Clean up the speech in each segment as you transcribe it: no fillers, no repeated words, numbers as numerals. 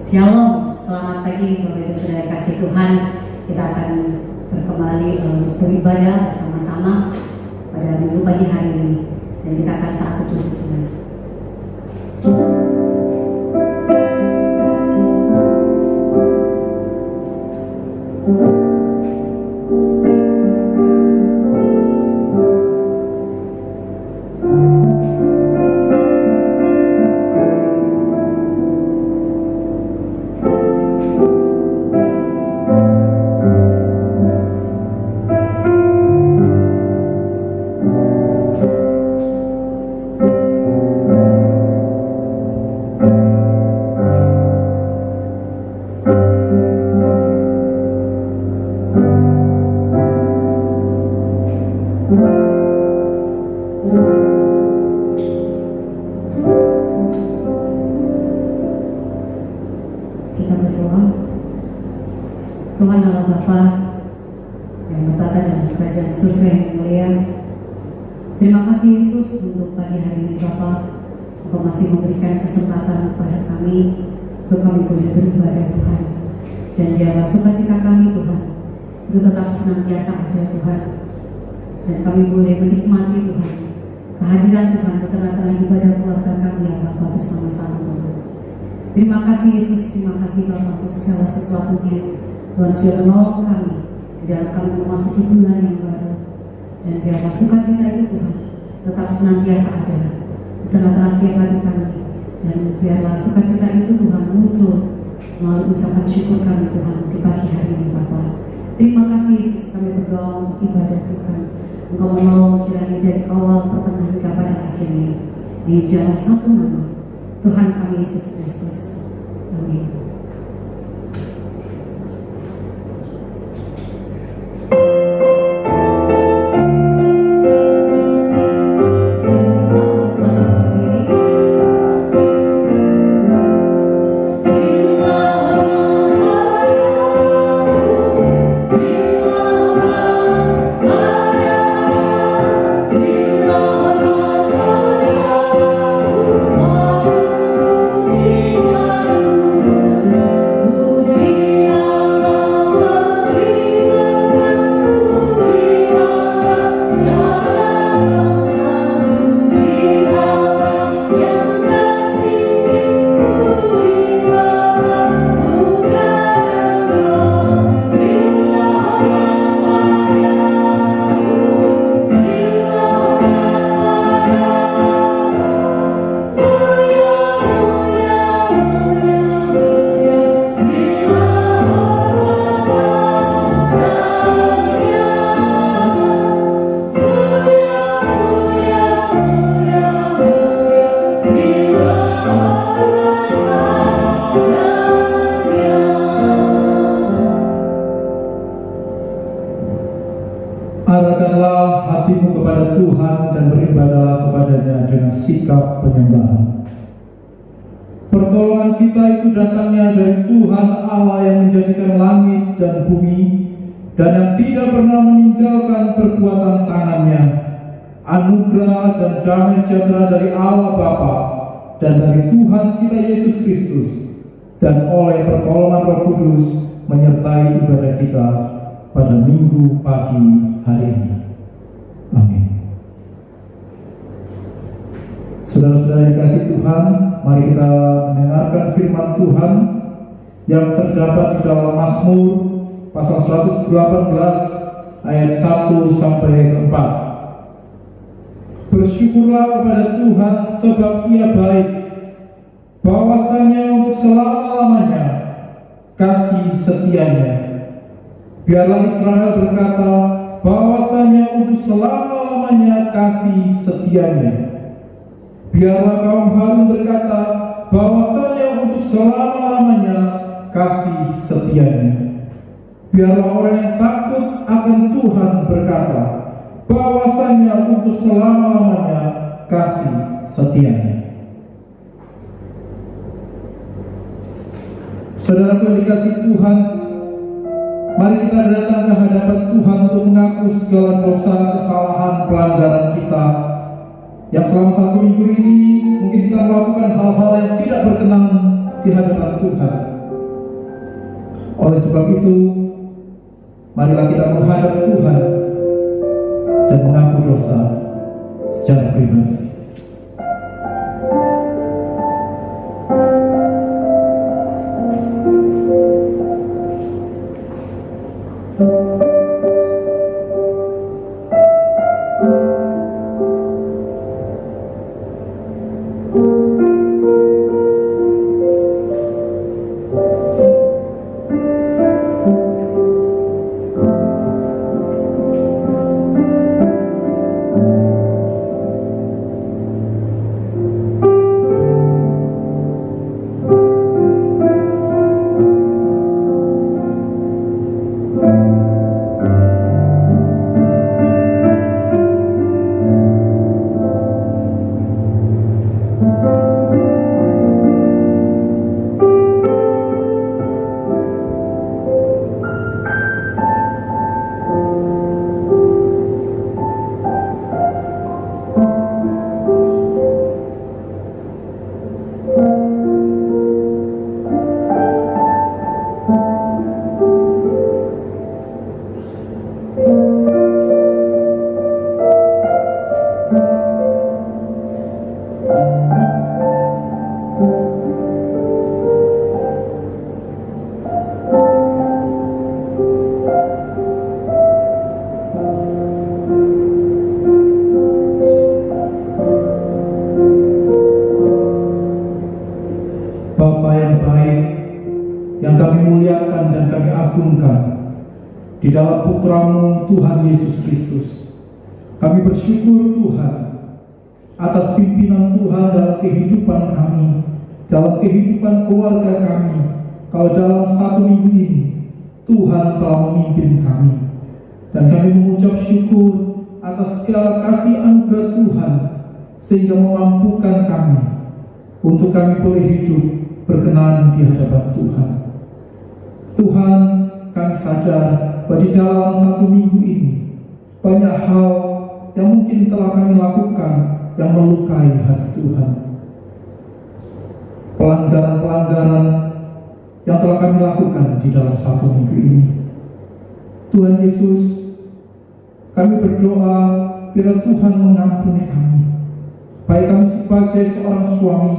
Shalom, selamat pagi Bapak Ibu Saudara kasih Tuhan. Kita akan kembali untuk beribadah bersama-sama pada minggu pagi hari ini, dan kita akan saat teduh sejenak. Tuhan Allah Bapa yang bertata dalam kerajaan surga yang mulia, terima kasih Yesus untuk pagi hari ini Bapa. Engkau masih memberikan kesempatan kepada kami untuk kami boleh beribadah Tuhan, dan biarlah sukacita kami Tuhan itu tetap senantiasa ada Tuhan, dan kami boleh menikmati Tuhan kehadiran Tuhan di tengah-tengah ibadah keluarga kami ya Bapa bersama-sama Tuhan. Terima kasih Yesus, terima kasih Bapa untuk segala sesuatunya. Tuhan sudah menolong kami di dalam kami memasuki bulan yang baru, dan biarlah sukacita itu Tuhan tetap senantiasa ada di tengah-tengah setiap hati kami, dan biarlah sukacita itu Tuhan muncul melalui ucapan syukur kami Tuhan di pagi hari ini Bapa. Terima kasih Yesus, kami berdoa untuk ibadah Tuhan. Engkau menolong kiranya dari awal pertengahan hingga pada akhirnya, di dalam satu nama Tuhan kami Yesus Kristus. Amin. Arahkanlah hatimu kepada Tuhan dan beribadahlah kepadanya dengan sikap penyembahan. Pertolongan kita itu datangnya dari Tuhan Allah yang menjadikan langit dan bumi, dan yang tidak pernah meninggalkan perbuatan tangannya. Anugerah dan damai sejahtera dari Allah Bapa dan dari Tuhan kita Yesus Kristus, dan oleh pertolongan Roh Kudus menyertai ibadah kita pada minggu pagi hari ini. Amin. Saudara-saudara yang dikasihi Tuhan, mari kita mendengarkan firman Tuhan yang terdapat di dalam Mazmur pasal 118 ayat 1 sampai 4. Bersyukurlah kepada Tuhan sebab Ia baik, bahwasanya untuk selama-lamanya kasih setianya. Biarlah Israel berkata, bahwasanya untuk selama-lamanya kasih setianya. Biarlah kaum Harun berkata, bahwasanya untuk selama-lamanya kasih setianya. Biarlah orang yang takut akan Tuhan berkata, bahwasanya untuk selama-lamanya kasih setianya. Saudaraku yang dikasihi Tuhan, mari kita datang ke hadapan Tuhan untuk mengaku segala dosa, kesalahan, pelanggaran kita yang selama satu minggu ini mungkin kita melakukan hal-hal yang tidak berkenan di hadapan Tuhan. Oleh sebab itu, marilah kita menghadap Tuhan dan mengaku dosa secara pribadi. Di dalam Putra-Mu Tuhan Yesus Kristus, kami bersyukur Tuhan atas pimpinan Tuhan dalam kehidupan kami, dalam kehidupan keluarga kami. Kalau dalam satu minggu ini Tuhan telah memimpin kami, dan kami mengucap syukur atas segala kasih anugerah Tuhan sehingga memampukan kami untuk kami boleh hidup berkenan di hadapan Tuhan. Tuhan, kami sadar bahwa di dalam satu minggu ini banyak hal yang mungkin telah kami lakukan yang melukai hati Tuhan. Pelanggaran-pelanggaran yang telah kami lakukan di dalam satu minggu ini. Tuhan Yesus, kami berdoa biar Tuhan mengampuni kami, baik kami sebagai seorang suami,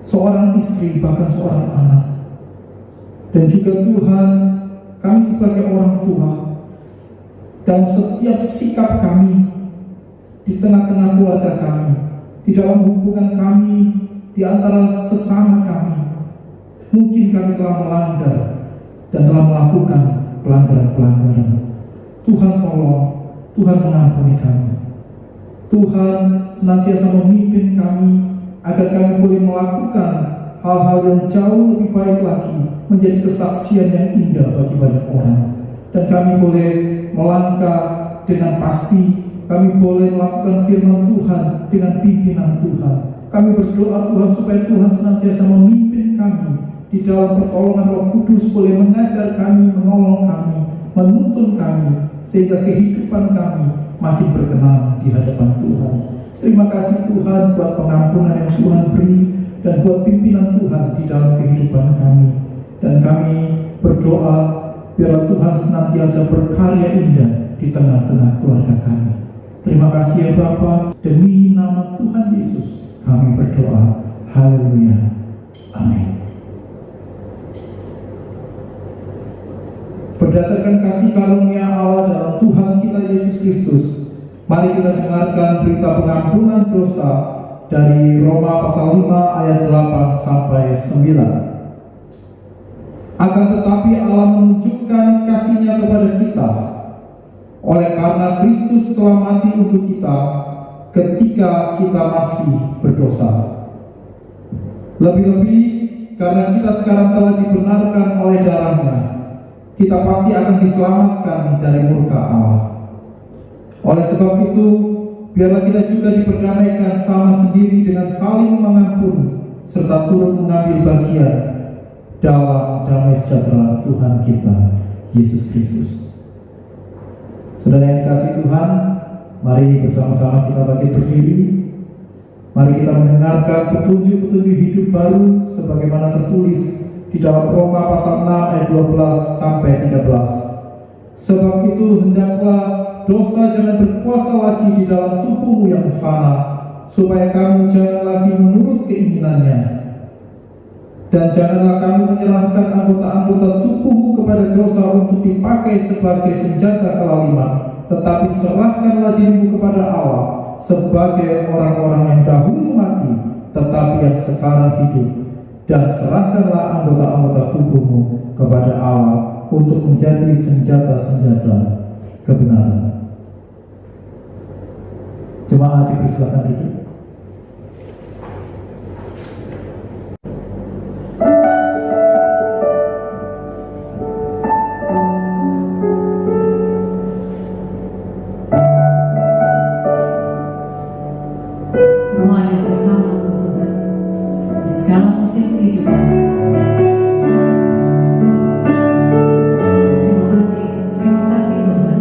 seorang istri, bahkan seorang anak. Dan juga Tuhan, kami sebagai orang tua, dan setiap sikap kami di tengah-tengah keluarga kami, di dalam hubungan kami, di antara sesama kami, mungkin kami telah melanggar dan telah melakukan pelanggaran-pelanggaran. Tuhan tolong, Tuhan mengampuni kami. Tuhan senantiasa memimpin kami agar kami boleh melakukan hal-hal yang jauh lebih baik lagi, menjadi kesaksian yang indah bagi banyak orang. Dan kami boleh melangkah dengan pasti, kami boleh melakukan firman Tuhan dengan pimpinan Tuhan. Kami berdoa Tuhan supaya Tuhan senantiasa memimpin kami di dalam pertolongan Roh Kudus, boleh mengajar kami, menolong kami, menuntun kami, sehingga kehidupan kami makin berkenan di hadapan Tuhan. Terima kasih Tuhan buat pengampunan yang Tuhan beri, dan buat pimpinan Tuhan di dalam kehidupan kami. Dan kami berdoa biar Tuhan senantiasa berkarya indah di tengah-tengah keluarga kami. Terima kasih ya Bapa, demi nama Tuhan Yesus kami berdoa. Haleluya. Amin. Berdasarkan kasih karunia Allah dalam Tuhan kita Yesus Kristus, mari kita dengarkan berita pengampunan dosa dari Roma pasal 5 ayat 8 sampai 9. Akan tetapi Allah menunjukkan kasih-Nya kepada kita oleh karena Kristus telah mati untuk kita ketika kita masih berdosa. Lebih-lebih karena kita sekarang telah dibenarkan oleh darah-Nya, kita pasti akan diselamatkan dari murka Allah. Oleh sebab itu, biarlah kita juga diperdamaikan sama sendiri dengan saling mengampuni, serta turut mengambil bagian dalam damai sejahtera Tuhan kita, Yesus Kristus. Saudara yang dikasihi Tuhan, mari bersama-sama kita bangkit berdiri. Mari kita mendengarkan petunjuk-petunjuk hidup baru sebagaimana tertulis di dalam Roma pasal 6 ayat 12 sampai 13. Sebab itu hendaklah dosa jangan berkuasa lagi di dalam tubuhmu yang fana, supaya kamu jangan lagi menurut keinginannya. Dan janganlah kamu menyerahkan anggota-anggota tubuhmu kepada dosa untuk dipakai sebagai senjata kelaliman, tetapi serahkanlah dirimu kepada Allah sebagai orang-orang yang dahulu mati, tetapi yang sekarang hidup. Dan serahkanlah anggota-anggota tubuhmu kepada Allah untuk menjadi senjata-senjata kebenaran. Jemaat dipersilakan duduk. Doa yang bersama Tuhan di segala musim kehidupan. Terima kasih Yesus, terima kasih Tuhan.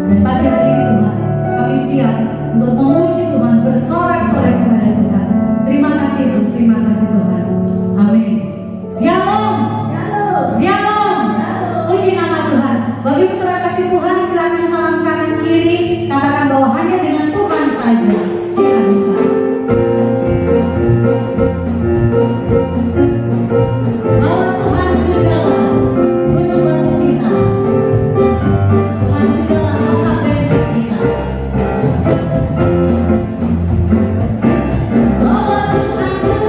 Dan pagi hari ini Tuhan, kami siap untuk memuji Tuhan, bersorak-sorai kepada Tuhan. Terima kasih Yesus, terima kasih Tuhan. Amin. Shalom. Shalom. Puji nama Tuhan. Bagi peserta kasih Tuhan, silakan salam kanan kiri, katakan bahwa hanya dengan Tuhan saja kita bisa. Bahwa Tuhan sudahlah menemani kita. Tuhan sudahlah mengabaikan kita. Bahwa Tuhan sudah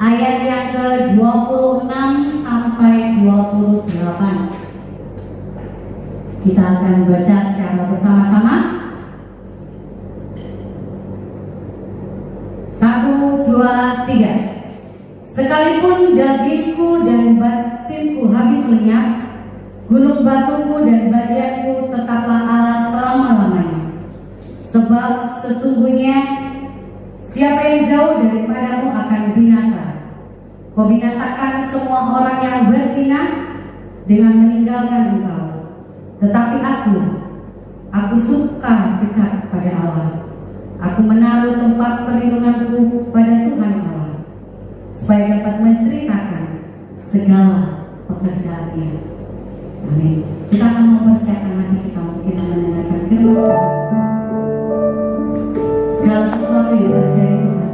ayat yang ke-26 sampai 28. Kita akan baca secara bersama-sama. 1, 2, 3. Sekalipun dagingku dan batinku habis lenyap, gunung batuku dan bagianku tetaplah Allah selama-lamanya. Sebab sesungguhnya siapa yang jauh daripadamu akan binasa. Kau binasakan semua orang yang berzina dengan meninggalkan engkau. Tetapi aku suka dekat pada Allah. Aku menaruh tempat perlindunganku pada Tuhan Allah, supaya dapat menceritakan segala pekerjaannya. Amin. Kita akan mempersiapkan hati kita untuk kita mendengarkan firman Tuhan. Segala sesuatu yang terjadi Tuhan,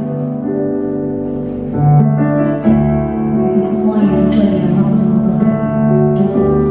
itu semuanya sesuai dengan waktu Tuhan.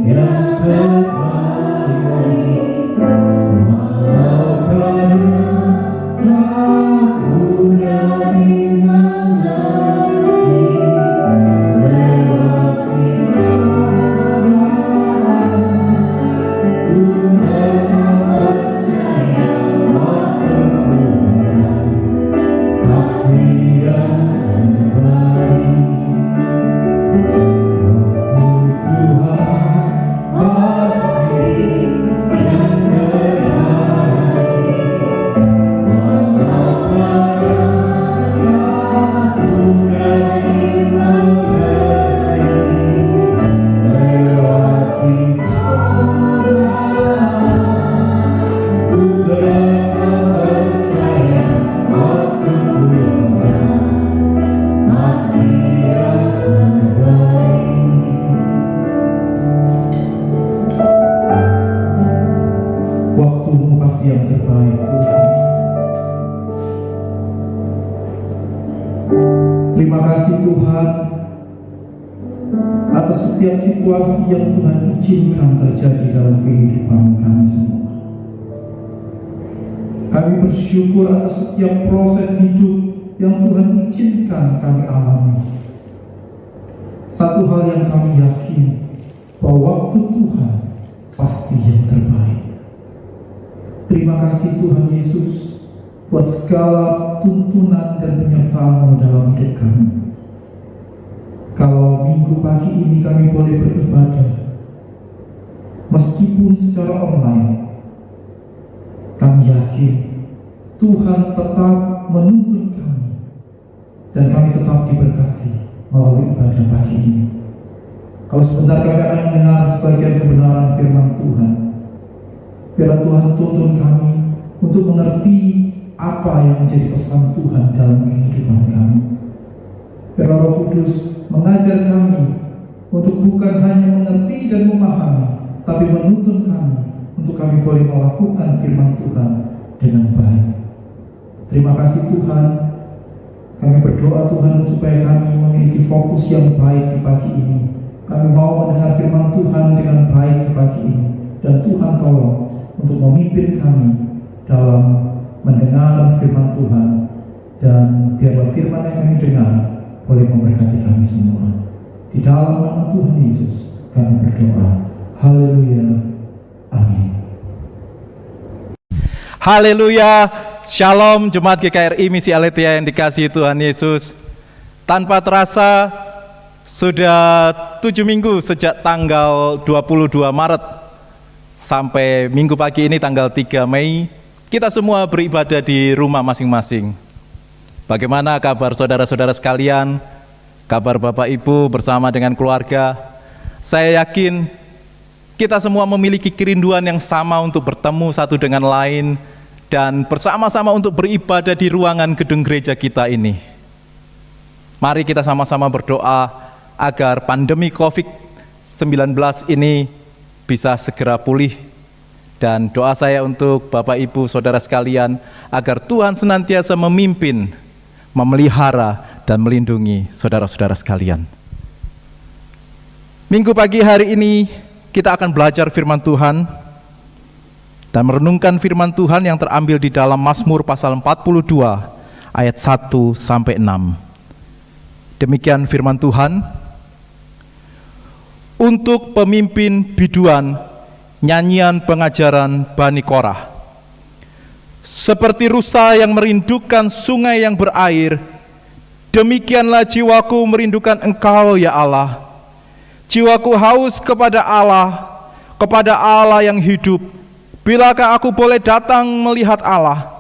yang terbaik, walau karena tak mudah dimengerti, lewati cobaan, ku tetap percaya waktu Tuhan pasti yang terbaik. Waktumu pasti yang terbaik, Tuhan. Terima kasih Tuhan atas setiap situasi yang Tuhan izinkan terjadi dalam kehidupan kami semua. Kami bersyukur atas setiap proses hidup yang Tuhan izinkan kami alami. Satu hal yang kami yakin, bahwa waktu Tuhan pasti yang terbaik. Terima kasih Tuhan Yesus buat segala tuntunan dan penyertaan-Mu dalam hidup kami. Kalau minggu pagi ini kami boleh beribadah, meskipun secara online, kami yakin Tuhan tetap menuntun kami, dan kami tetap diberkati melalui ibadah pagi ini. Kalau sebentar kami akan mendengar sebagian kebenaran firman Tuhan, biarlah Tuhan tuntun kami untuk mengerti apa yang menjadi pesan Tuhan dalam kehidupan kami. Biarlah Roh Kudus mengajar kami untuk bukan hanya mengerti dan memahami, tapi menuntun kami untuk kami boleh melakukan firman Tuhan dengan baik. Terima kasih Tuhan. Kami berdoa Tuhan supaya kami memiliki fokus yang baik di pagi ini. Kami mau mendengar firman Tuhan dengan baik di pagi ini, dan Tuhan tolong untuk memimpin kami dalam mendengar firman Tuhan, dan biarlah firman yang kami dengar boleh memberkati kami semua. Di dalam nama Tuhan Yesus kami berdoa. Haleluya. Amin. Haleluya. Shalom Jemaat GKRI Misi Aletheia yang dikasihi Tuhan Yesus. Tanpa terasa sudah 7 minggu sejak tanggal 22 Maret sampai minggu pagi ini tanggal 3 Mei, kita semua beribadah di rumah masing-masing. Bagaimana kabar saudara-saudara sekalian? Kabar Bapak Ibu bersama dengan keluarga? Saya yakin kita semua memiliki kerinduan yang sama untuk bertemu satu dengan lain dan bersama-sama untuk beribadah di ruangan gedung gereja kita ini. Mari kita sama-sama berdoa agar pandemi COVID-19 ini bisa segera pulih. Dan doa saya untuk Bapak Ibu Saudara sekalian, agar Tuhan senantiasa memimpin, memelihara, dan melindungi saudara-saudara sekalian. Minggu pagi hari ini kita akan belajar firman Tuhan dan merenungkan firman Tuhan yang terambil di dalam Mazmur pasal 42 ayat 1 sampai 6. Demikian firman Tuhan. Untuk pemimpin biduan, nyanyian pengajaran Bani Korah. Seperti rusa yang merindukan sungai yang berair, demikianlah jiwaku merindukan Engkau ya Allah. Jiwaku haus kepada Allah yang hidup. Bilakah aku boleh datang melihat Allah?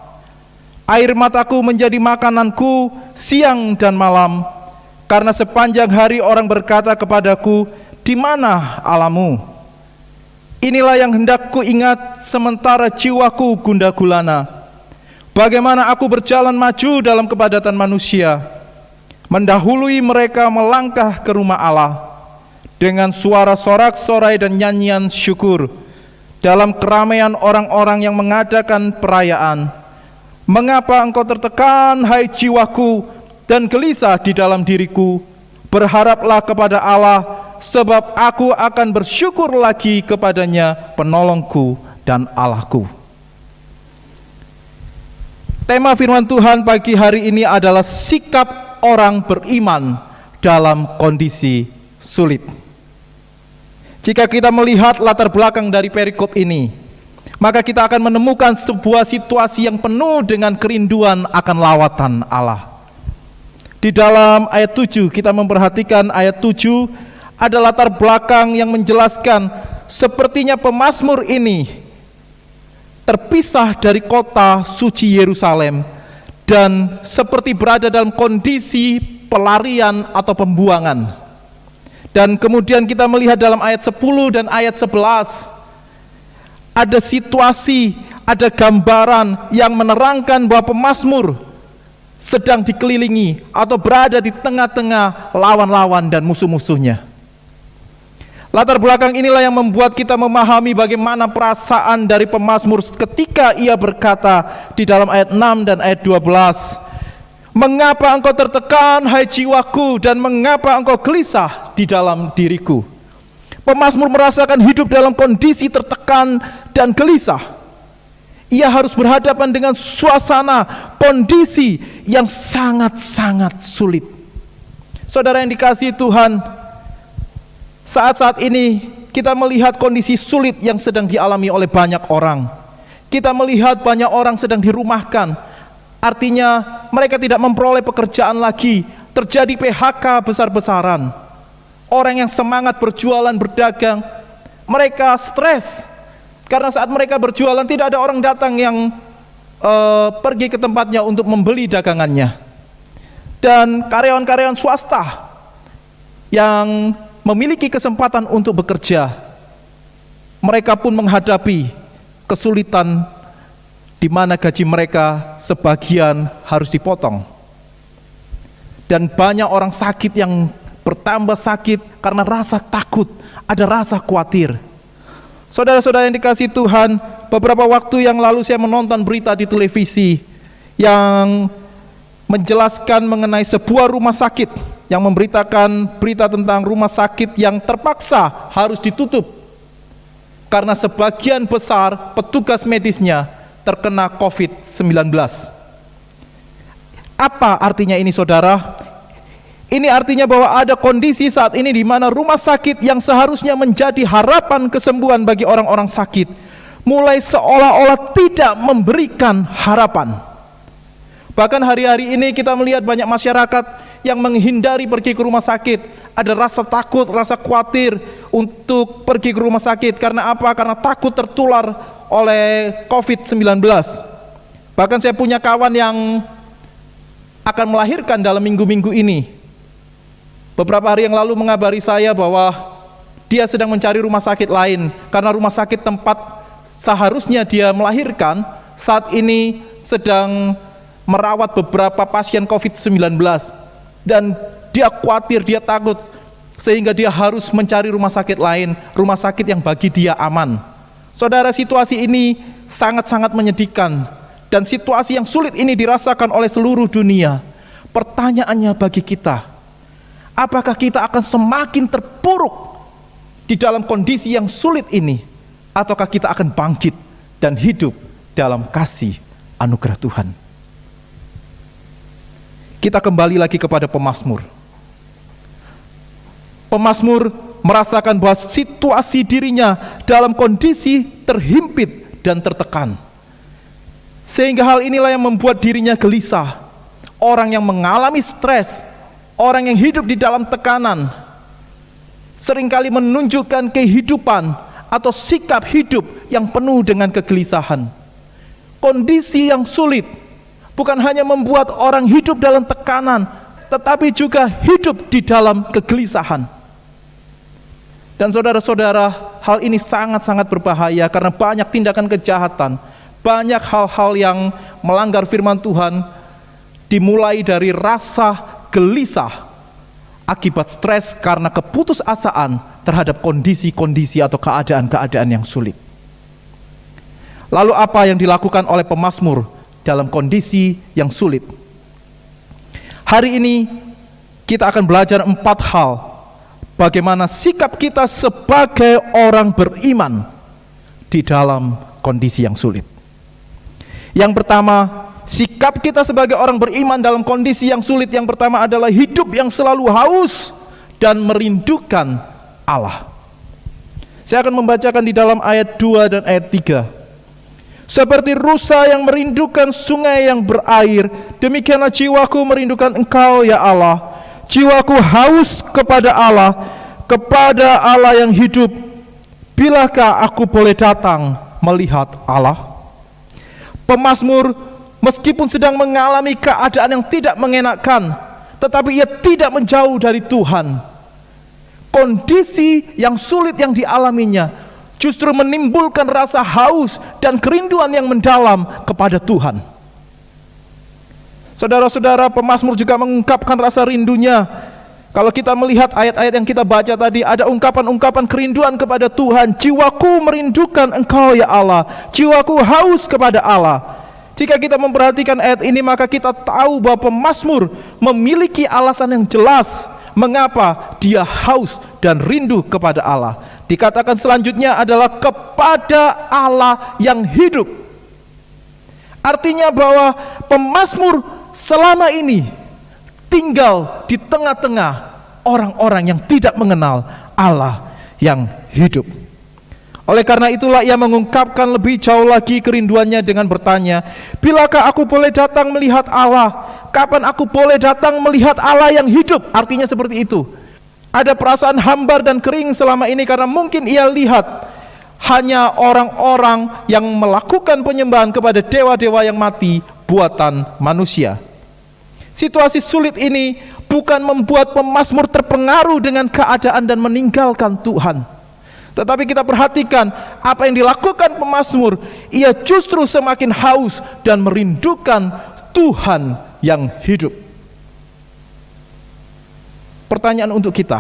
Air mataku menjadi makananku siang dan malam, karena sepanjang hari orang berkata kepadaku, di mana Allahmu? Inilah yang hendak ku ingat sementara jiwaku gundah gulana. Bagaimana aku berjalan maju dalam kepadatan manusia, mendahului mereka melangkah ke rumah Allah dengan suara sorak-sorai dan nyanyian syukur dalam keramaian orang-orang yang mengadakan perayaan. Mengapa engkau tertekan, hai jiwaku, dan gelisah di dalam diriku? Berharaplah kepada Allah sebab aku akan bersyukur lagi kepadanya, penolongku dan Allahku. Tema firman Tuhan pagi hari ini adalah sikap orang beriman dalam kondisi sulit. Jika kita melihat latar belakang dari perikop ini, maka kita akan menemukan sebuah situasi yang penuh dengan kerinduan akan lawatan Allah. Di dalam ayat 7, kita memperhatikan ayat 7 ada latar belakang yang menjelaskan sepertinya pemazmur ini terpisah dari kota suci Yerusalem dan seperti berada dalam kondisi pelarian atau pembuangan. Dan kemudian kita melihat dalam ayat 10 dan ayat 11 ada situasi, ada gambaran yang menerangkan bahwa pemazmur sedang dikelilingi atau berada di tengah-tengah lawan-lawan dan musuh-musuhnya. Latar belakang inilah yang membuat kita memahami bagaimana perasaan dari pemazmur ketika ia berkata di dalam ayat 6 dan ayat 12, "Mengapa engkau tertekan, hai jiwaku, dan mengapa engkau gelisah di dalam diriku?" Pemazmur merasakan hidup dalam kondisi tertekan dan gelisah. Ia harus berhadapan dengan suasana, kondisi yang sangat-sangat sulit. Saudara yang dikasihi Tuhan, saat-saat ini kita melihat kondisi sulit yang sedang dialami oleh banyak orang. Kita melihat banyak orang sedang dirumahkan. Artinya mereka tidak memperoleh pekerjaan lagi. Terjadi PHK besar-besaran. Orang yang semangat berjualan, berdagang, mereka stres. Karena saat mereka berjualan tidak ada orang datang yang pergi ke tempatnya untuk membeli dagangannya. Dan karyawan-karyawan swasta yang memiliki kesempatan untuk bekerja, mereka pun menghadapi kesulitan di mana gaji mereka sebagian harus dipotong. Dan banyak orang sakit yang bertambah sakit karena rasa takut, ada rasa khawatir. Saudara-saudara yang dikasihi Tuhan, beberapa waktu yang lalu saya menonton berita di televisi yang menjelaskan mengenai sebuah rumah sakit yang memberitakan berita tentang rumah sakit yang terpaksa harus ditutup karena sebagian besar petugas medisnya terkena COVID-19. Apa artinya ini, saudara? Ini artinya bahwa ada kondisi saat ini di mana rumah sakit yang seharusnya menjadi harapan kesembuhan bagi orang-orang sakit mulai seolah-olah tidak memberikan harapan. Bahkan hari-hari ini kita melihat banyak masyarakat yang menghindari pergi ke rumah sakit. Ada rasa takut, rasa khawatir untuk pergi ke rumah sakit. Karena apa? Karena takut tertular oleh COVID-19. Bahkan saya punya kawan yang akan melahirkan dalam minggu-minggu ini. Beberapa hari yang lalu mengabari saya bahwa dia sedang mencari rumah sakit lain. Karena rumah sakit tempat seharusnya dia melahirkan saat ini sedang merawat beberapa pasien COVID-19. Dan dia khawatir, dia takut, sehingga dia harus mencari rumah sakit lain, rumah sakit yang bagi dia aman. Saudara, situasi ini sangat-sangat menyedihkan, dan situasi yang sulit ini dirasakan oleh seluruh dunia. Pertanyaannya bagi kita, apakah kita akan semakin terpuruk di dalam kondisi yang sulit ini, ataukah kita akan bangkit dan hidup dalam kasih anugerah Tuhan? Kita kembali lagi kepada pemazmur. Pemazmur merasakan bahwa situasi dirinya dalam kondisi terhimpit dan tertekan. Sehingga hal inilah yang membuat dirinya gelisah. Orang yang mengalami stres, orang yang hidup di dalam tekanan, seringkali menunjukkan kehidupan atau sikap hidup yang penuh dengan kegelisahan. Kondisi yang sulit bukan hanya membuat orang hidup dalam tekanan, tetapi juga hidup di dalam kegelisahan. Dan saudara-saudara, hal ini sangat-sangat berbahaya karena banyak tindakan kejahatan, banyak hal-hal yang melanggar firman Tuhan, dimulai dari rasa gelisah akibat stres karena keputusasaan terhadap kondisi-kondisi atau keadaan-keadaan yang sulit. Lalu apa yang dilakukan oleh pemazmur dalam kondisi yang sulit? Hari ini kita akan belajar 4 hal bagaimana sikap kita sebagai orang beriman di dalam kondisi yang sulit. Yang pertama, sikap kita sebagai orang beriman dalam kondisi yang sulit yang pertama adalah hidup yang selalu haus dan merindukan Allah. Saya akan membacakan di dalam ayat 2 dan ayat 3. Seperti rusa yang merindukan sungai yang berair, demikianlah jiwaku merindukan Engkau ya Allah. Jiwaku haus kepada Allah yang hidup. Bilakah aku boleh datang melihat Allah? Pemazmur meskipun sedang mengalami keadaan yang tidak mengenakan, tetapi ia tidak menjauh dari Tuhan. Kondisi yang sulit yang dialaminya justru menimbulkan rasa haus dan kerinduan yang mendalam kepada Tuhan. Saudara-saudara, pemazmur juga mengungkapkan rasa rindunya. Kalau kita melihat ayat-ayat yang kita baca tadi, ada ungkapan-ungkapan kerinduan kepada Tuhan. Jiwaku merindukan Engkau ya Allah, jiwaku haus kepada Allah. Jika kita memperhatikan ayat ini, maka kita tahu bahwa pemazmur memiliki alasan yang jelas mengapa dia haus dan rindu kepada Allah. Dikatakan selanjutnya adalah kepada Allah yang hidup. Artinya bahwa pemazmur selama ini tinggal di tengah-tengah orang-orang yang tidak mengenal Allah yang hidup. Oleh karena itulah ia mengungkapkan lebih jauh lagi kerinduannya dengan bertanya, bilakah aku boleh datang melihat Allah? Kapan aku boleh datang melihat Allah yang hidup? Artinya seperti itu. Ada perasaan hambar dan kering selama ini karena mungkin ia lihat hanya orang-orang yang melakukan penyembahan kepada dewa-dewa yang mati buatan manusia. Situasi sulit ini bukan membuat pemazmur terpengaruh dengan keadaan dan meninggalkan Tuhan. Tetapi kita perhatikan apa yang dilakukan pemazmur, ia justru semakin haus dan merindukan Tuhan yang hidup. Pertanyaan untuk kita,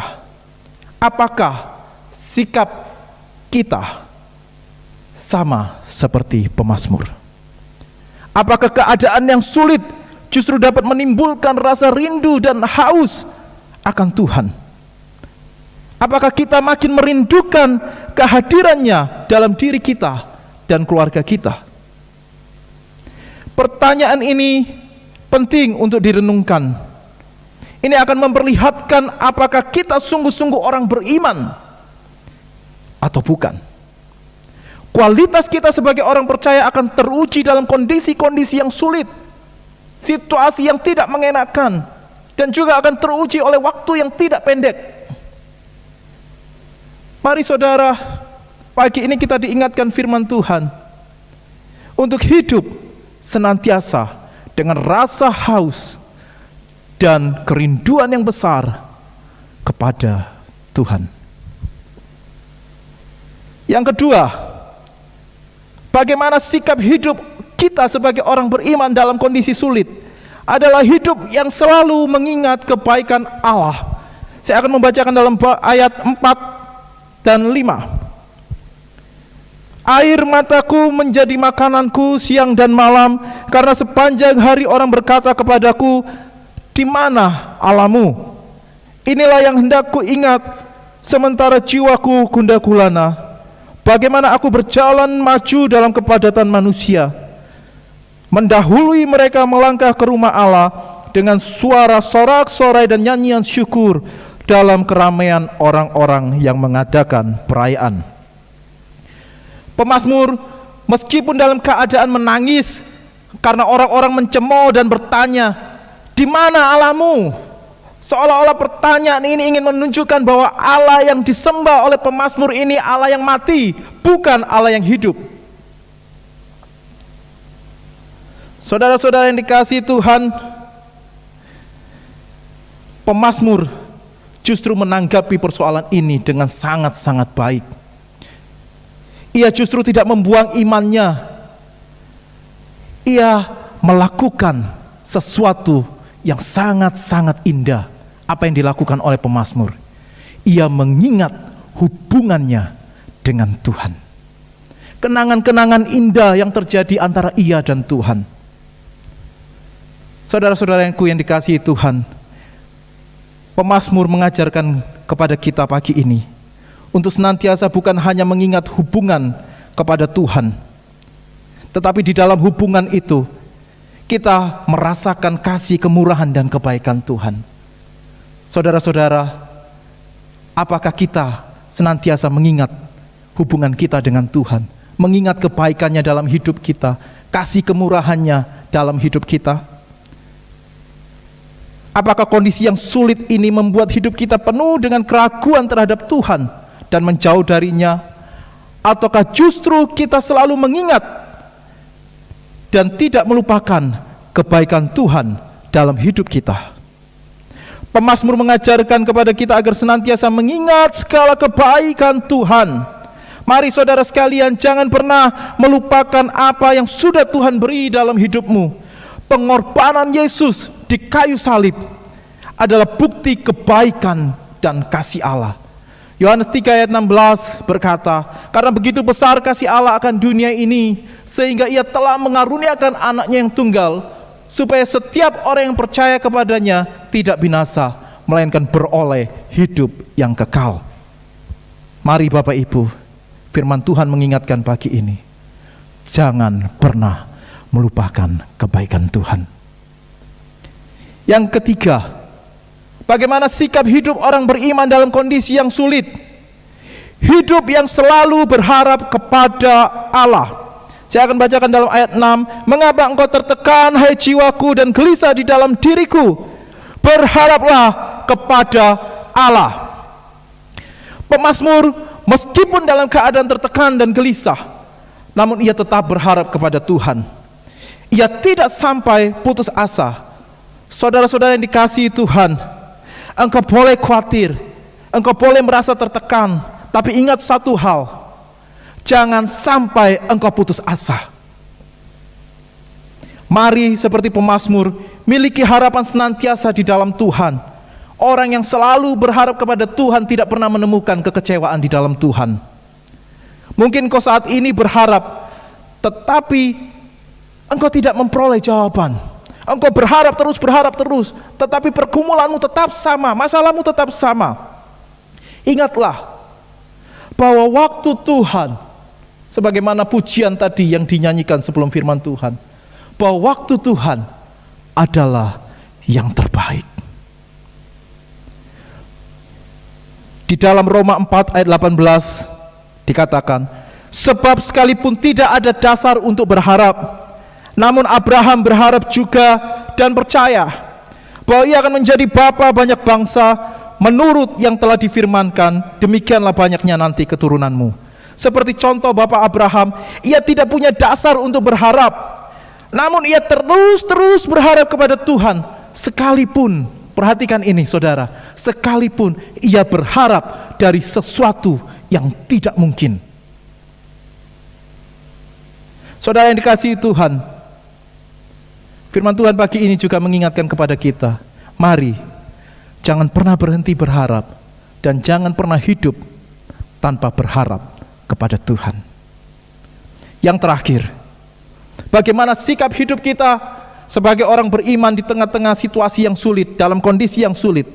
apakah sikap kita sama seperti pemazmur? Apakah keadaan yang sulit justru dapat menimbulkan rasa rindu dan haus akan Tuhan? Apakah kita makin merindukan kehadirannya dalam diri kita dan keluarga kita? Pertanyaan ini penting untuk direnungkan. Ini akan memperlihatkan apakah kita sungguh-sungguh orang beriman atau bukan. Kualitas kita sebagai orang percaya akan teruji dalam kondisi-kondisi yang sulit, situasi yang tidak mengenakan, dan juga akan teruji oleh waktu yang tidak pendek. Mari saudara, pagi ini kita diingatkan firman Tuhan untuk hidup senantiasa dengan rasa haus dan kerinduan yang besar kepada Tuhan. Yang kedua, bagaimana sikap hidup kita sebagai orang beriman dalam kondisi sulit adalah hidup yang selalu mengingat kebaikan Allah. Saya akan membacakan dalam ayat 4 dan 5. Air mataku menjadi makananku siang dan malam, karena sepanjang hari orang berkata kepadaku, di mana Allahmu? Inilah yang hendak ku ingat, sementara jiwaku gundah gulana. Bagaimana aku berjalan maju dalam kepadatan manusia, mendahului mereka melangkah ke rumah Allah dengan suara sorak-sorai dan nyanyian syukur dalam keramaian orang-orang yang mengadakan perayaan. Pemazmur meskipun dalam keadaan menangis karena orang-orang mencemooh dan bertanya, di mana Allahmu? Seolah-olah pertanyaan ini ingin menunjukkan bahwa Allah yang disembah oleh pemazmur ini Allah yang mati, bukan Allah yang hidup. Saudara-saudara yang dikasihi Tuhan, pemazmur justru menanggapi persoalan ini dengan sangat-sangat baik. Ia justru tidak membuang imannya. Ia melakukan sesuatu yang sangat-sangat indah. Apa yang dilakukan oleh pemazmur? Ia mengingat hubungannya dengan Tuhan. Kenangan-kenangan indah yang terjadi antara ia dan Tuhan. Saudara-saudaraku yang dikasihi Tuhan, pemazmur mengajarkan kepada kita pagi ini, untuk senantiasa bukan hanya mengingat hubungan kepada Tuhan, tetapi di dalam hubungan itu kita merasakan kasih, kemurahan, dan kebaikan Tuhan. Saudara-saudara, apakah kita senantiasa mengingat hubungan kita dengan Tuhan, mengingat kebaikannya dalam hidup kita, kasih kemurahannya dalam hidup kita? Apakah kondisi yang sulit ini membuat hidup kita penuh dengan keraguan terhadap Tuhan dan menjauh darinya? Ataukah justru kita selalu mengingat dan tidak melupakan kebaikan Tuhan dalam hidup kita? Pemazmur mengajarkan kepada kita agar senantiasa mengingat segala kebaikan Tuhan. Mari saudara sekalian, jangan pernah melupakan apa yang sudah Tuhan beri dalam hidupmu. Pengorbanan Yesus di kayu salib adalah bukti kebaikan dan kasih Allah. Yohanes 3 ayat 16 berkata, karena begitu besar kasih Allah akan dunia ini, sehingga ia telah mengaruniakan anaknya yang tunggal, supaya setiap orang yang percaya kepadanya tidak binasa, melainkan beroleh hidup yang kekal. Mari Bapak Ibu, firman Tuhan mengingatkan pagi ini, jangan pernah melupakan kebaikan Tuhan. Yang ketiga, bagaimana sikap hidup orang beriman dalam kondisi yang sulit? Hidup yang selalu berharap kepada Allah. Saya akan bacakan dalam ayat 6. Mengapa engkau tertekan, hai jiwaku, dan gelisah di dalam diriku? Berharaplah kepada Allah. Pemazmur meskipun dalam keadaan tertekan dan gelisah, namun ia tetap berharap kepada Tuhan. Ia tidak sampai putus asa. Saudara-saudara yang dikasihi Tuhan, engkau boleh khawatir, engkau boleh merasa tertekan, tapi ingat satu hal, jangan sampai engkau putus asa. Mari seperti pemazmur, miliki harapan senantiasa di dalam Tuhan. Orang yang selalu berharap kepada Tuhan tidak pernah menemukan kekecewaan di dalam Tuhan. Mungkin kau saat ini berharap, tetapi engkau tidak memperoleh jawaban. Engkau berharap terus, tetapi pergumulanmu tetap sama, masalahmu tetap sama. Ingatlah bahwa waktu Tuhan, sebagaimana pujian tadi yang dinyanyikan sebelum firman Tuhan, bahwa waktu Tuhan adalah yang terbaik. Di dalam Roma 4 ayat 18 dikatakan, sebab sekalipun tidak ada dasar untuk berharap, namun Abraham berharap juga dan percaya bahwa ia akan menjadi bapa banyak bangsa, menurut yang telah difirmankan, demikianlah banyaknya nanti keturunanmu. Seperti contoh Bapak Abraham, ia tidak punya dasar untuk berharap, namun ia terus berharap kepada Tuhan, sekalipun, perhatikan ini saudara, sekalipun ia berharap dari sesuatu yang tidak mungkin. Saudara yang dikasihi Tuhan, firman Tuhan pagi ini juga mengingatkan kepada kita, mari jangan pernah berhenti berharap, dan jangan pernah hidup tanpa berharap kepada Tuhan. Yang terakhir, bagaimana sikap hidup kita sebagai orang beriman di tengah-tengah situasi yang sulit, dalam kondisi yang sulit.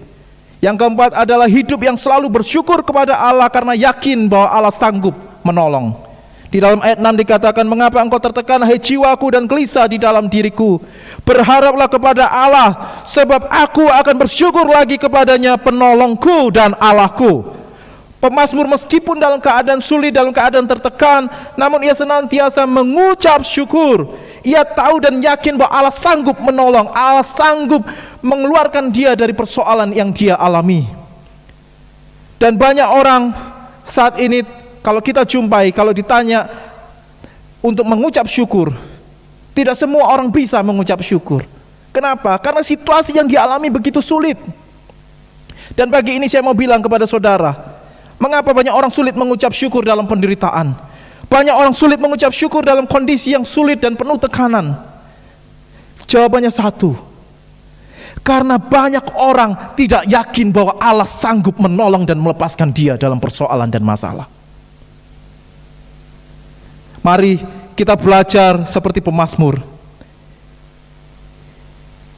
Yang keempat adalah hidup yang selalu bersyukur kepada Allah karena yakin bahwa Allah sanggup menolong. Di dalam ayat 6 dikatakan, mengapa engkau tertekan, hai jiwaku, dan gelisah di dalam diriku? Berharaplah kepada Allah, sebab aku akan bersyukur lagi kepadanya, penolongku dan Allahku. Pemazmur meskipun dalam keadaan sulit, dalam keadaan tertekan, namun ia senantiasa mengucap syukur. Ia tahu dan yakin bahwa Allah sanggup menolong, Allah sanggup mengeluarkan dia dari persoalan yang dia alami. Dan banyak orang saat ini, kalau kita jumpai, kalau ditanya untuk mengucap syukur, tidak semua orang bisa mengucap syukur. Kenapa? Karena situasi yang dialami begitu sulit. Dan pagi ini saya mau bilang kepada saudara, mengapa banyak orang sulit mengucap syukur dalam penderitaan? Banyak orang sulit mengucap syukur dalam kondisi yang sulit dan penuh tekanan. Jawabannya satu, karena banyak orang tidak yakin bahwa Allah sanggup menolong dan melepaskan dia dalam persoalan dan masalah. Mari kita belajar seperti pemazmur,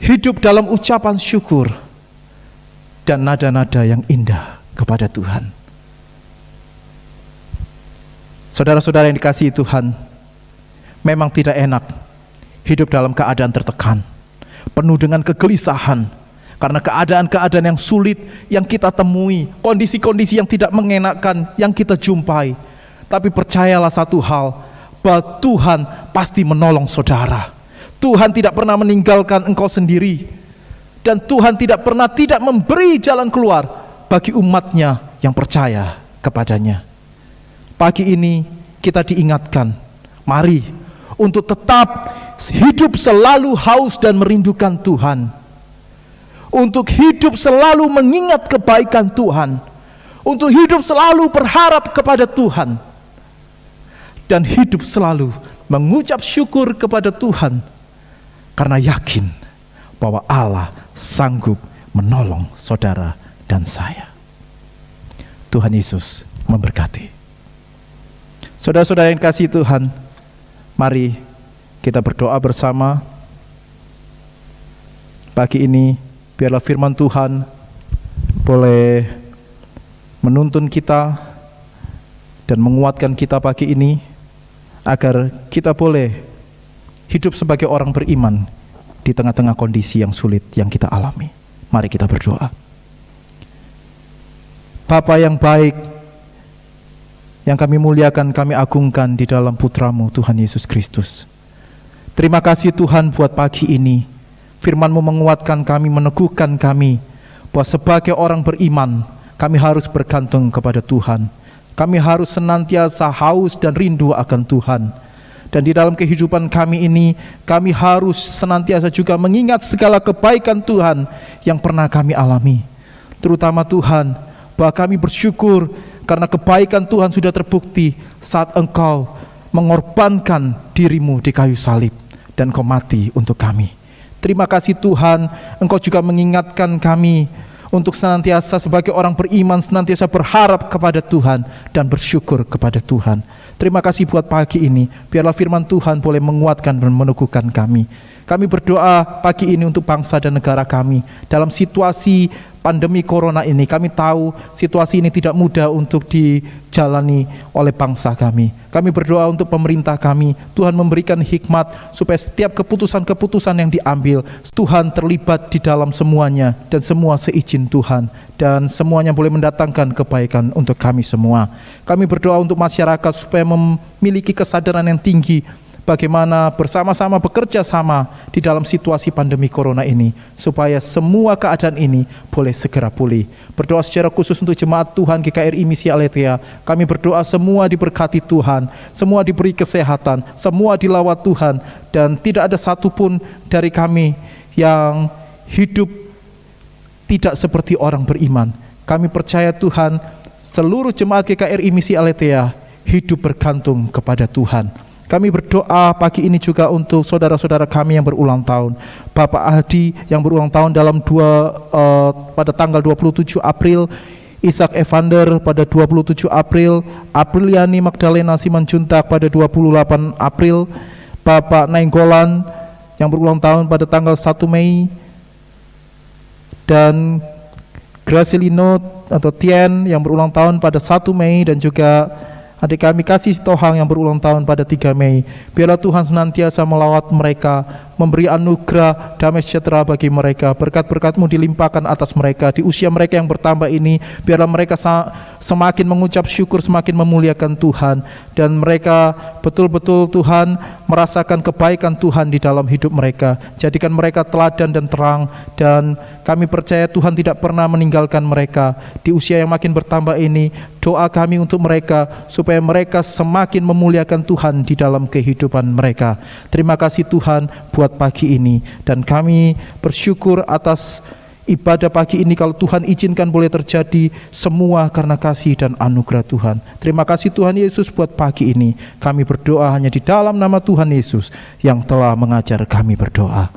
hidup dalam ucapan syukur dan nada-nada yang indah kepada Tuhan. Saudara-saudara yang dikasihi Tuhan, memang tidak enak hidup dalam keadaan tertekan, penuh dengan kegelisahan, karena keadaan-keadaan yang sulit yang kita temui, kondisi-kondisi yang tidak mengenakan yang kita jumpai. Tapi percayalah satu hal, bahwa Tuhan pasti menolong saudara. Tuhan tidak pernah meninggalkan engkau sendiri, dan Tuhan tidak pernah tidak memberi jalan keluar bagi umatnya yang percaya kepadanya. Pagi ini kita diingatkan, mari untuk tetap hidup selalu haus dan merindukan Tuhan, untuk hidup selalu mengingat kebaikan Tuhan, untuk hidup selalu berharap kepada Tuhan, dan hidup selalu mengucap syukur kepada Tuhan, karena yakin bahwa Allah sanggup menolong saudara dan saya. Tuhan Yesus memberkati. Saudara-saudara yang kasih Tuhan, mari kita berdoa bersama. Pagi ini biarlah firman Tuhan boleh menuntun kita dan menguatkan kita pagi ini, agar kita boleh hidup sebagai orang beriman di tengah-tengah kondisi yang sulit yang kita alami. Mari kita berdoa. Bapa yang baik, yang kami muliakan, kami agungkan di dalam Putra-Mu Tuhan Yesus Kristus. Terima kasih Tuhan buat pagi ini. Firman-Mu menguatkan kami, meneguhkan kami, bahwa sebagai orang beriman, kami harus bergantung kepada Tuhan. Kami harus senantiasa haus dan rindu akan Tuhan. Dan di dalam kehidupan kami ini, kami harus senantiasa juga mengingat segala kebaikan Tuhan yang pernah kami alami. Terutama Tuhan, bahwa kami bersyukur karena kebaikan Tuhan sudah terbukti saat Engkau mengorbankan dirimu di kayu salib dan Engkau mati untuk kami. Terima kasih Tuhan, Engkau juga mengingatkan kami untuk senantiasa sebagai orang beriman, senantiasa berharap kepada Tuhan dan bersyukur kepada Tuhan. Terima kasih buat pagi ini, biarlah firman Tuhan boleh menguatkan dan meneguhkan kami. Kami berdoa pagi ini untuk bangsa dan negara kami. Dalam situasi pandemi corona ini, kami tahu situasi ini tidak mudah untuk dijalani oleh bangsa kami. Kami berdoa untuk pemerintah kami, Tuhan memberikan hikmat supaya setiap keputusan-keputusan yang diambil, Tuhan terlibat di dalam semuanya, dan semua seizin Tuhan, dan semuanya boleh mendatangkan kebaikan untuk kami semua. Kami berdoa untuk masyarakat supaya memiliki kesadaran yang tinggi, bagaimana bersama-sama bekerja sama di dalam situasi pandemi corona ini, supaya semua keadaan ini boleh segera pulih. Berdoa secara khusus untuk jemaat Tuhan GKRI Misi Aletheia. Kami berdoa semua diberkati Tuhan, semua diberi kesehatan, semua dilawat Tuhan, dan tidak ada satupun dari kami yang hidup tidak seperti orang beriman. Kami percaya Tuhan, seluruh jemaat GKRI Misi Aletheia hidup bergantung kepada Tuhan. Kami berdoa pagi ini juga untuk saudara-saudara kami yang berulang tahun. Bapak Ahdi yang berulang tahun pada tanggal 27 April, Ishak Evander pada 27 April, Apriliani Magdalena Simanjuntak pada 28 April, Bapak Nainggolan yang berulang tahun pada tanggal 1 Mei, dan Gracilino atau Tien yang berulang tahun pada 1 Mei, dan juga adik kami Kasih Tohang yang berulang tahun pada 3 Mei. Biarlah Tuhan senantiasa melawat mereka, memberi anugerah damai sejahtera bagi mereka. Berkat-berkat-Mu dilimpahkan atas mereka. Di usia mereka yang bertambah ini, biarlah mereka semakin mengucap syukur, semakin memuliakan Tuhan, dan mereka betul-betul Tuhan merasakan kebaikan Tuhan di dalam hidup mereka. Jadikan mereka teladan dan terang, dan kami percaya Tuhan tidak pernah meninggalkan mereka. Di usia yang makin bertambah ini, doa kami untuk mereka supaya mereka semakin memuliakan Tuhan di dalam kehidupan mereka. Terima kasih Tuhan buat pagi ini, dan kami bersyukur atas ibadah pagi ini. Kalau Tuhan izinkan boleh terjadi semua karena kasih dan anugerah Tuhan. Terima kasih Tuhan Yesus buat pagi ini. Kami berdoa hanya di dalam nama Tuhan Yesus yang telah mengajar kami berdoa.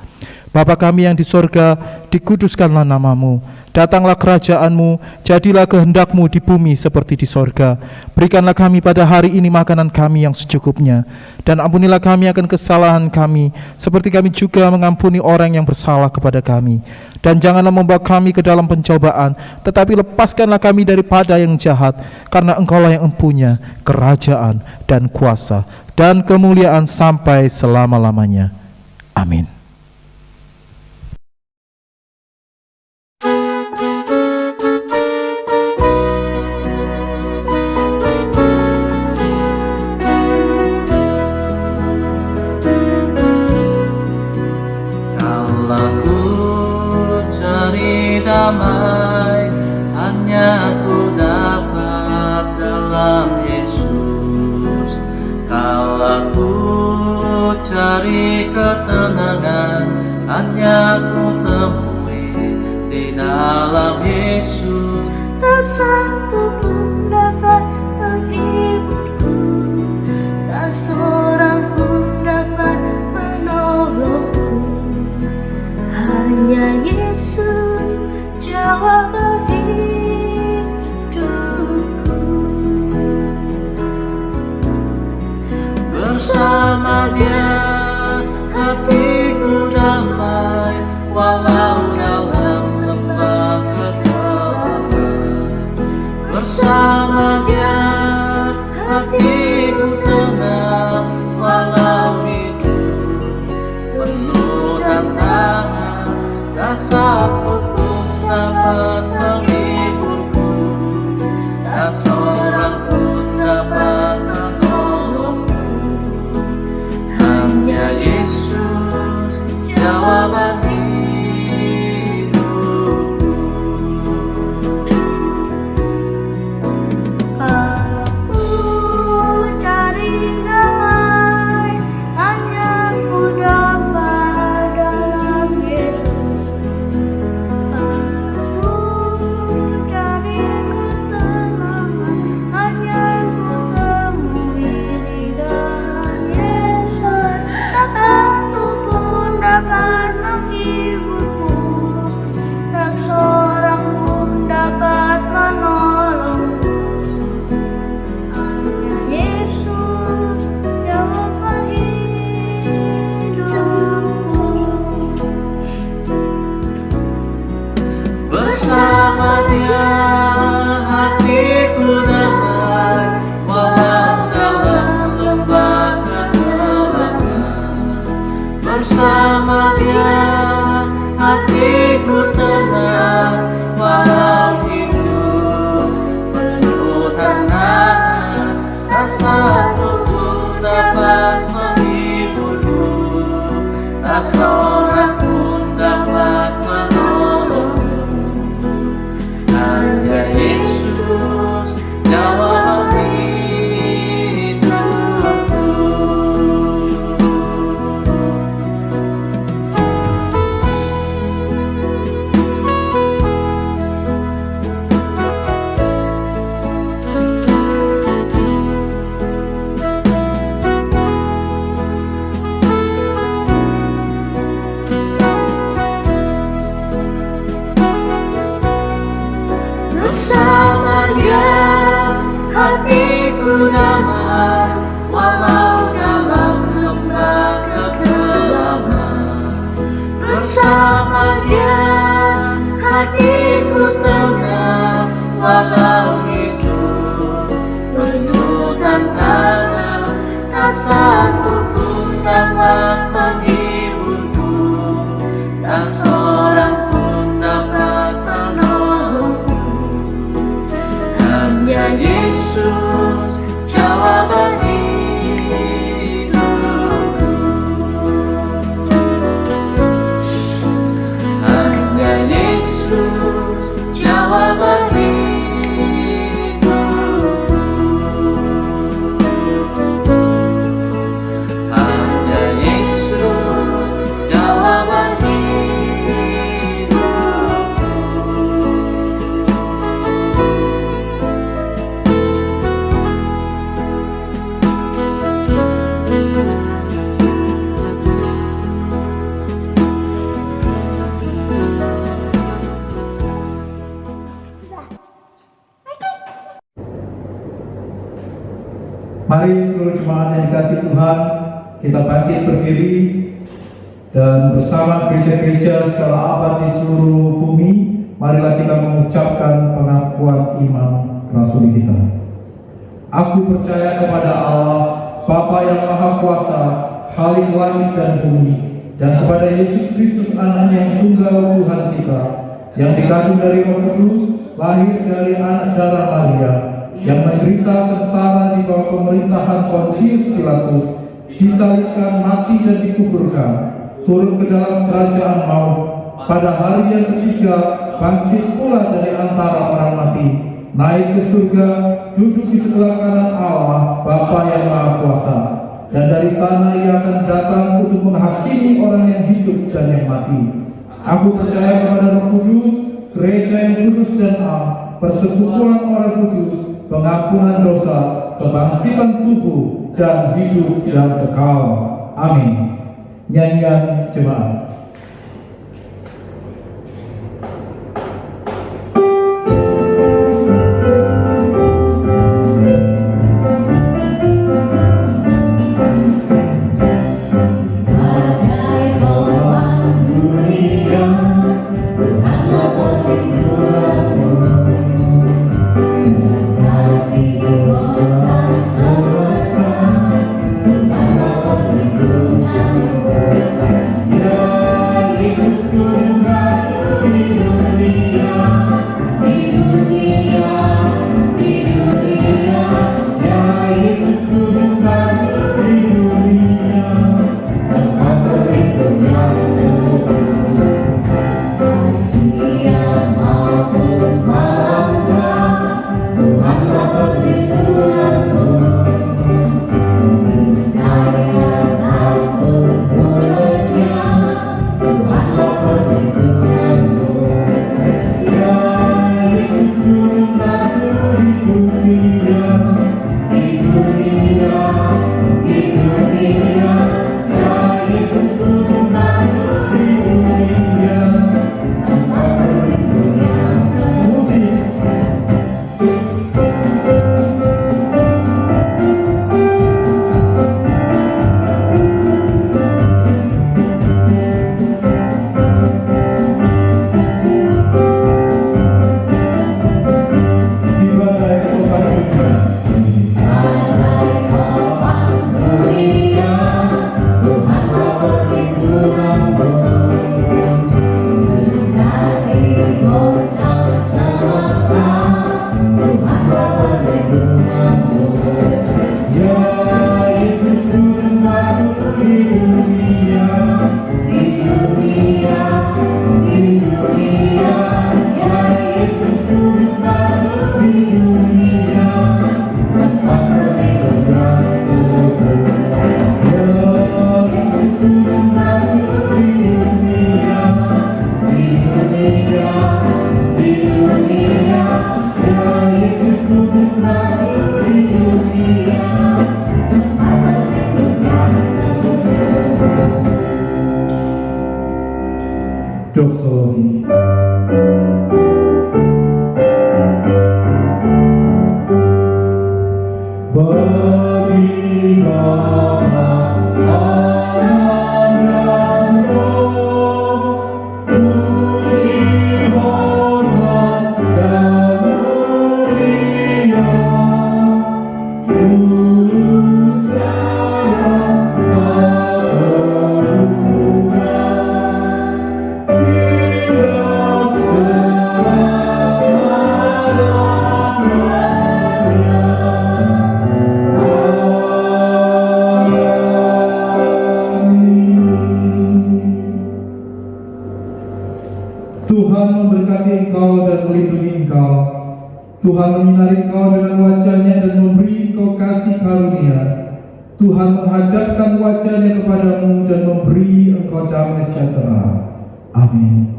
Bapa kami yang di sorga, dikuduskanlah namamu. Datanglah kerajaanmu, jadilah kehendakmu di bumi seperti di sorga. Berikanlah kami pada hari ini makanan kami yang secukupnya. Dan ampunilah kami akan kesalahan kami, seperti kami juga mengampuni orang yang bersalah kepada kami. Dan janganlah membawa kami ke dalam pencobaan, tetapi lepaskanlah kami daripada yang jahat, karena Engkaulah yang empunya kerajaan dan kuasa dan kemuliaan sampai selama-lamanya. Amin. Damai hanya ku dapat dalam Yesus. Kalau ku cari ketenangan, hanya ku temui di dalam Yesus. Tak satu pun dapat menghiburku, tak seorang pun dapat menolongku. Hanya Yesus jawaban hidupku. Bersama Dia hatiku damai, walau dalam lembah kegelapan. Bersama Dia hatiku tenang, walau hidup penuh tantangan. Tak satu pun dapat menghiburku, tak seorang pun dapat menolongku. Hanya Yesus jawaban hidupku. Aku cari damai, hanya ku dapat dalam Yesus. Dapat menghiburku, tak seorang pun dapat menolongku. Hanya Yesus jawaban hidupku. Bersama Dia hatiku damai, walau dalam lembah kegelapan. Bersama Dia hatiku tenang, walau hidup penuh tantangan. Tak satu pun dapat menghiburku, tak seorang pun dapat menolongku. Hanya Yesus jawaban hidupku. kasih Tuhan, kita bangkit berdiri dan bersama gereja-gereja segala abad di seluruh bumi, marilah kita mengucapkan pengakuan iman rasuli kita. Aku percaya kepada Allah, Bapa yang Maha Kuasa, Khalik langit dan bumi, dan kepada Yesus Kristus Anak yang tunggal Tuhan kita, yang dikandung dari Roh Kudus, lahir dari anak darah Maria, yang menderita sengsara di bawah pemerintahan Pontius Pilatus, disalibkan, mati dan dikuburkan, turun ke dalam kerajaan maut, pada hari yang ketiga bangkit pula dari antara orang mati, naik ke surga, duduk di sebelah kanan Allah, Bapa yang Maha Kuasa, dan dari sana ia akan datang untuk menghakimi orang yang hidup dan yang mati. Aku percaya kepada Roh Kudus, gereja yang kudus dan am, persekutuan orang kudus, pengampunan dosa, kebangkitan tubuh, dan hidup yang kekal. Amin. Nyanyian jemaat. Doksologi. Bagi Bapa, Anak dan Roh, puji hormat dan mulia, tulus dan tak berubah. Tuhan memberkati engkau dan melindungi engkau. Tuhan menyinari engkau dengan wajah-Nya dan memberi engkau kasih karunia. Tuhan menghadapkan wajah-Nya kepadamu dan memberi engkau damai sejahtera. Amin.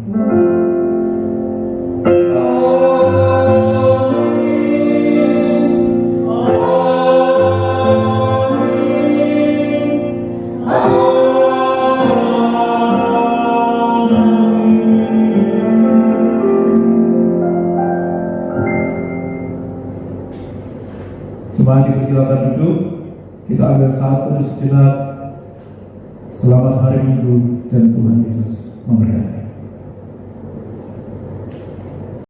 Jemaat dipersilakan duduk. Kita ambil satu untuk sejenak. Selamat hari Minggu dan Tuhan Yesus memberkati.